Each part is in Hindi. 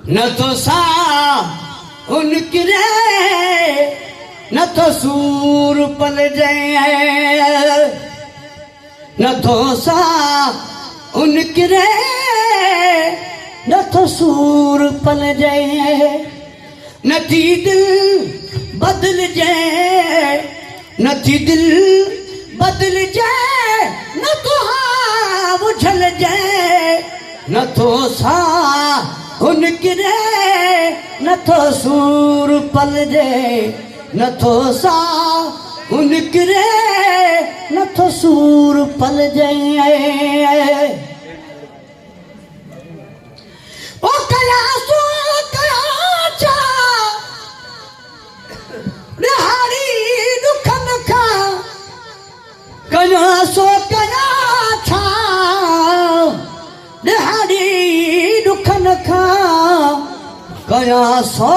न तो सा उनकिरे न तो सूर पल जाए, न तो सा उनकिरे न तो सूर पल जाए, न थी दिल बदल जाए, न थी दिल बदल जाए, न तो हाँ उछल जाए, न तो सा उनकिरे न तो सूर पल जाए, न तो सा उनकिरे न तो सूर पल जाए। ओ कया सो कया चा निहारी दुखन खा, कया सो कया छा निहारी दुखन खा, कया सो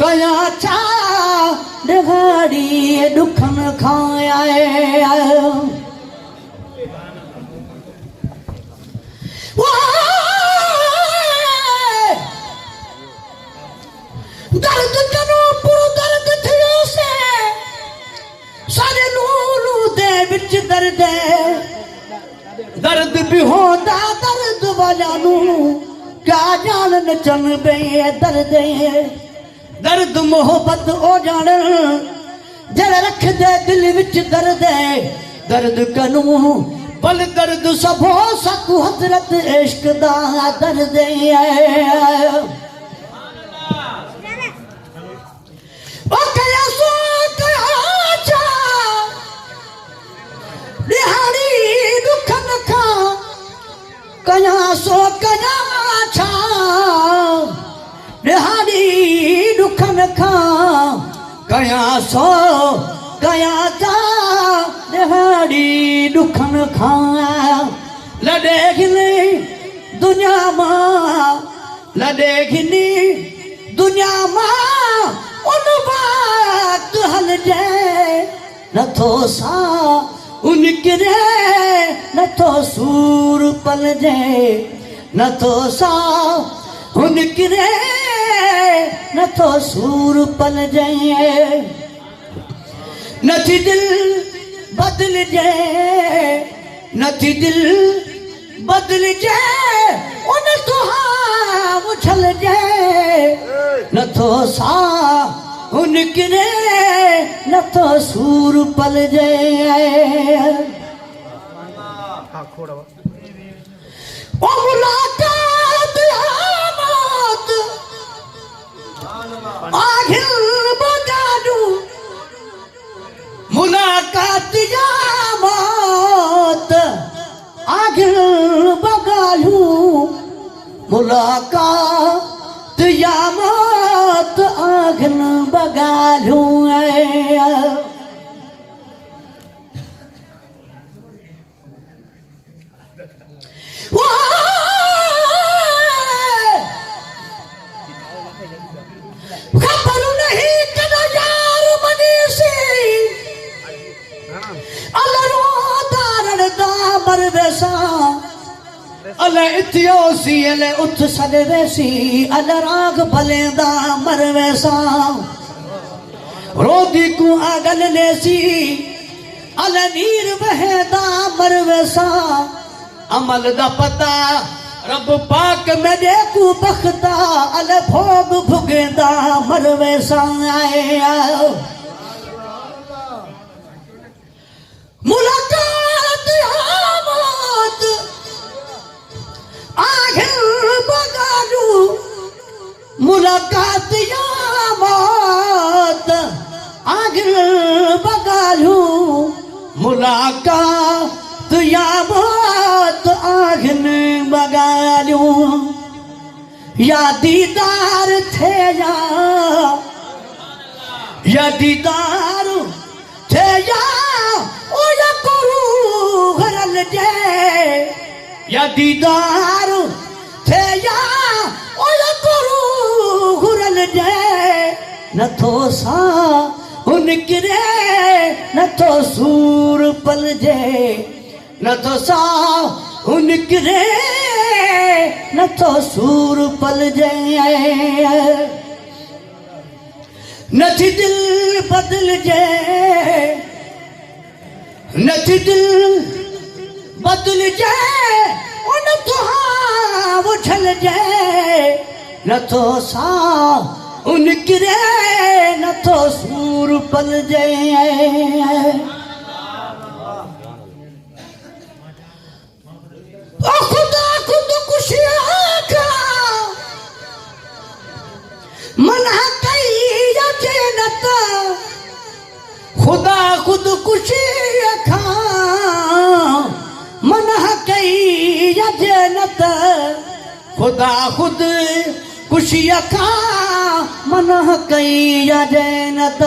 कया छा निहारी दुखन खाया। दर्द करो पूरो दर्द थियो से सारे नूरू दे विच दर्द दर्द भी होता दर्द वाला नू क्या जान चन बे दर्द दर्द मोहब्बत ओ जान जड़ रख दे दिल विच दर्द दर्द कनू पल दर्द सबो सकू हजरत इश्क दा दर्द ओ कया सो कया चा निहारी दुखन खा, कया सो कया छा निहारी दुखन खा, कया सो कया छा निहारी दुखन खा। लड़े घिनी दुनिया मां लड़े घिनी दुनिया मां उन बात हल जाए, न तो सा उनकिरे न तो सूर पल जाए, न तो सा उनकिरे न तो सूर पल जाए, न थी दिल बदल जाए, न थी दिल बदल जाए, उन तो हाँ उछल जाए, न तो सा उनकिरे न तो सूर पल जाए। ओ मुलाकात आमद आखिर बगालू, मुलाकात आमद आखिर बगालू, मुलाकात यामत आखिर बगालू। खबर नहीं कदा यार मनीसी अलरो दारण दा मरवेसा, अल इथियोसी अल उठ सदवेसी, अल राग भले दा मरवेसा, रोदी को आगल लेसी अल नीर बहेदा मरवेसा, अमल दा पता रब पाक मेरे को बख्ता, अल भोग भुगेदा मरवेसा। मुलाकात आमद आखिर बगालू, मुलाकात आमद आखिर बगालू, मुलाकात आमद आखिर बगालू। या दीदार थे या दीदार थे या ओ या करू घरल जाए, या दीदार थे या ओ या करू घरल जाए, न तो सा उनकिरे न तो सूर पल जाए, न तो सा उनकिरे नथो सूर पलजे नथी दिल बदलजे नथी दिल बदलजे नथो हाव छलजे नथो सा उनकिरे नथो सूर पलजे खुदा खुद कुशिया का मना कई जन्नत खुदा खुद कुशिया का मना कई जन्नत खुदा खुद कुशिया का मना कई जन्नत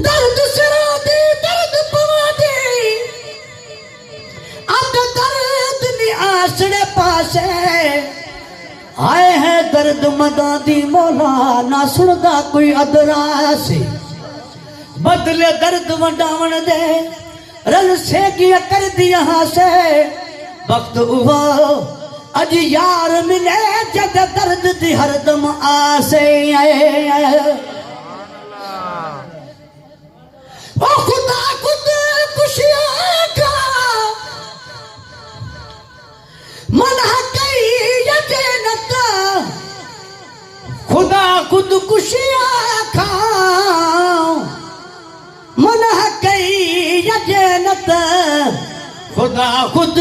दर्द सिरा दे दर्द पवा दे अब दर्द नी आसड़े पासे आए हैं दर्द मदा दी मौला ना सुनदा कोई अदरासी बदले दर्द वडावण दे रल से किया कर दिया से वक्त हुआ अज यार मिले जद दर्द दी हरदम आसे ओ खुदा खुद कुशिया का मना कई जन्नत खुदा खुद कुशिया का मना कई जन्नत खुदा खुद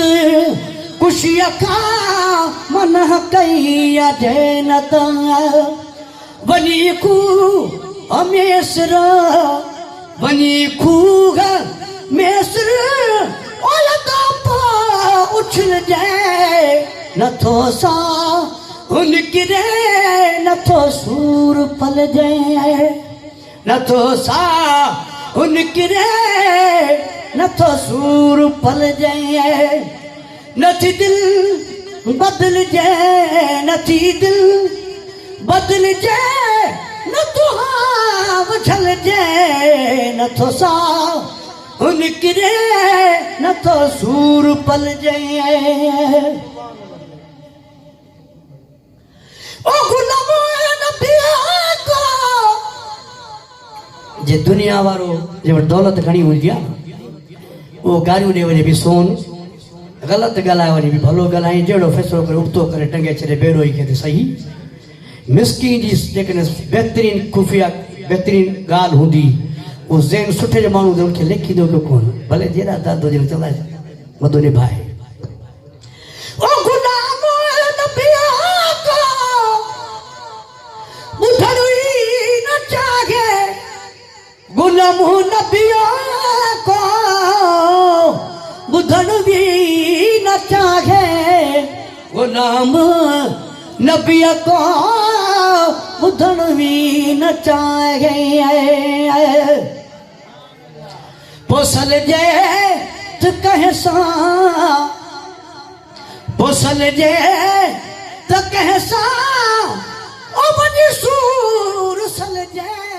कुशिया का मना कई जन्नत वनी को हमेशा वनी खूगा मेसर ओलदा पा उछल जाए नथो सा उनकिरे नथो सूर पल जाए नथो सा उनकिरे नथो सूर पल जाए नथी दिल बदल जाए नथी दिल बदल जाए नथो हाव छल जाए नथो सा उनकिरे नथो सूर पल जाए ओ गुलामो नबिया को जे दुनिया वारो जे दौलत घणी हुंदी आ वो गारियूं ॾे वञे बि सोन ग़लति ॻाल्हाए वञे बि भलो ॻाल्हाए जहिड़ो फ़ैसिलो करे उबतो करे टंगे छॾे बेड़ो ई खे सही मिसकिन जी जेकॾहिं बहितरीन खुफ़िया बहितरीन ॻाल्हि हूंदी उहो ज़हन सुठे जो माण्हू हुनखे लिखींदो पियो कोन भले जहिड़ा दर्द हुजनि चलाए मधु निभाए ओ गुलाम नबिया को ॿुधण ई न चाहे गुलाम नबिया को ॿुधण बि न चाहे गुलाम नबिया को ॿुधण बि न चाहे पोसल जे त कंहिं सां पोसल जे त कंहिं सां ओ वञी सूर सल जे